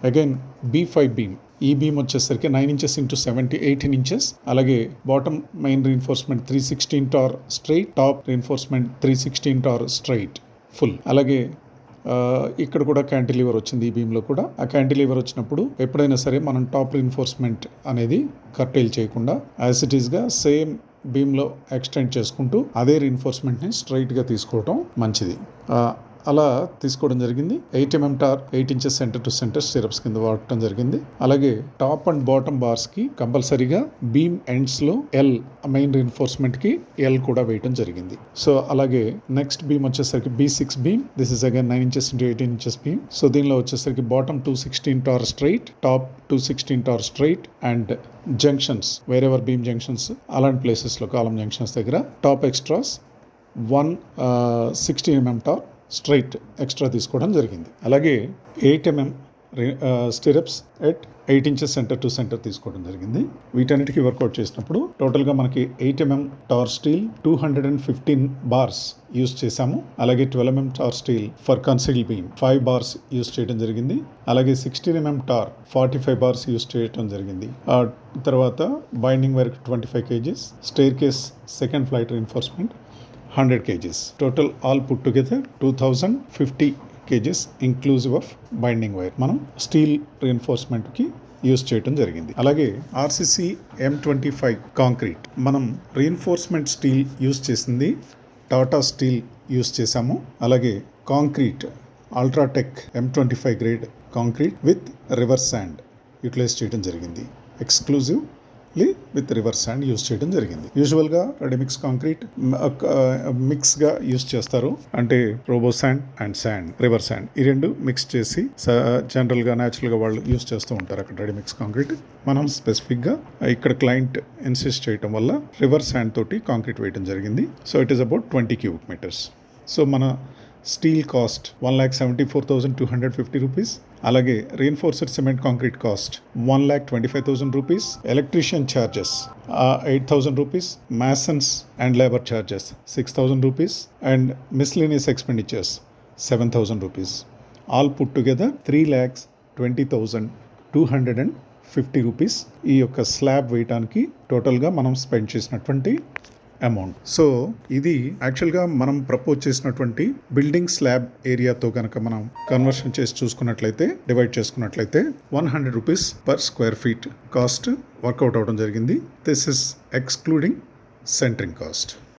Again B5 beam, ఈ beam వచ్చేసరికి 9 inches into 18 inches. అలాగే bottom main reinforcement 316 tor straight, top reinforcement 316 tor straight full. అలాగే ఇక్కడ కూడా క్యాంటిలీవర్ వచ్చింది ఈ బీమ్లో కూడా. ఆ క్యాంటిలీవర్ వచ్చినప్పుడు ఎప్పుడైనా సరే మనం టాప్ రీఎన్ఫోర్స్మెంట్ అనేది కర్టైల్ చేయకుండా యాజ్ ఇట్ ఈస్గా సేమ్ బీమ్లో ఎక్స్టెండ్ చేసుకుంటూ అదే రీఎన్ఫోర్స్మెంట్ని స్ట్రైట్గా తీసుకోవడం మంచిది. అలా తీసుకోవడం జరిగింది. 8 mm tor 8 inches centre to centre stirrups కింద వాడటం జరిగింది. అలాగే టాప్ అండ్ బాటమ్ బార్స్ కి కంపల్సరీగా బీమ్ ఎండ్స్ లో ఎల్, మెయిన్ రీఎన్ఫోర్స్మెంట్ కి ఎల్ కూడా వేయడం జరిగింది. సో అలాగే నెక్స్ట్ బీమ్ వచ్చేసరికి B6 beam. This is again 9 inches into 18 inches beam. So దీనిలో వచ్చేసరికి bottom 216 tor straight, top 216 tor straight and junctions, wherever beam junctions అలాంటి ప్లేసెస్ లో కాలమ్ జంక్షన్స్ దగ్గర top extras 116 mm tor straight extra తీసుకోవడం జరిగింది. అలాగే 8 mm stirrups at 8 inches centre to centre తీసుకోవడం జరిగింది. వీటన్నిటికీ వర్కౌట్ చేసినప్పుడు టోటల్గా మనకి 8 mm tor steel 215 bars use చేశాము. అలాగే 12 mm tor steel for concealed beam 5 bars use చేయడం జరిగింది. అలాగే 16 mm టార్ 45 బార్స్ యూస్ చేయడం జరిగింది. తర్వాత binding wire 25 kgs, stair case second flight reinforcement 100 kgs. Total all put together 2050 kgs inclusive of binding wire మనం steel reinforcement కి use చేయడం జరిగింది. అలాగే RCC M25 కాంక్రీట్, మనం రీఎన్ఫోర్స్మెంట్ స్టీల్ యూస్ చేసింది టాటా స్టీల్ యూస్ చేసాము. అలాగే concrete UltraTech M25 grade concrete with rivers sand utilise చేయడం జరిగింది. Exclusive with rivers sand use చేయడం జరిగింది. యూజువల్గా రెడీమిక్స్ కాంక్రీట్ మిక్స్గా యూస్ చేస్తారు, అంటే robo sand and sand, rivers sand ఈ రెండు మిక్స్ చేసి జనరల్గా న్యాచురల్గా వాళ్ళు యూస్ చేస్తూ ఉంటారు అక్కడ రెడీమిక్స్ కాంక్రీట్. మనం స్పెసిఫిక్గా ఇక్కడ క్లయింట్ ఇన్సిస్ట్ చేయడం వల్ల రివర్స్ శాండ్ తోటి కాంక్రీట్ వేయడం జరిగింది. So it is about 20 cubic meters. So మన స్టీల్ కాస్ట్ 1,74,250 రూపీస్. అలాగే reinforced cement concrete cost 1,25,000 rupees. Electrician charges 8,000 rupees. Masons and labour charges 6,000 rupees and miscellaneous expenditures 7,000 rupees. All put together 3,20,250 rupees ఈ యొక్క slab వేయడానికి టోటల్గా మనం spend చేసినటువంటి amount. So ఇది యాక్చువల్గా మనం ప్రపోజ్ చేసినటువంటి బిల్డింగ్ స్లాబ్ ఏరియాతో కనుక మనం కన్వర్షన్ చేసి చూసుకున్నట్లయితే, డివైడ్ చేసుకున్నట్లయితే 100 rupees per square feet cost work out అవడం జరిగింది. This is excluding centering cost.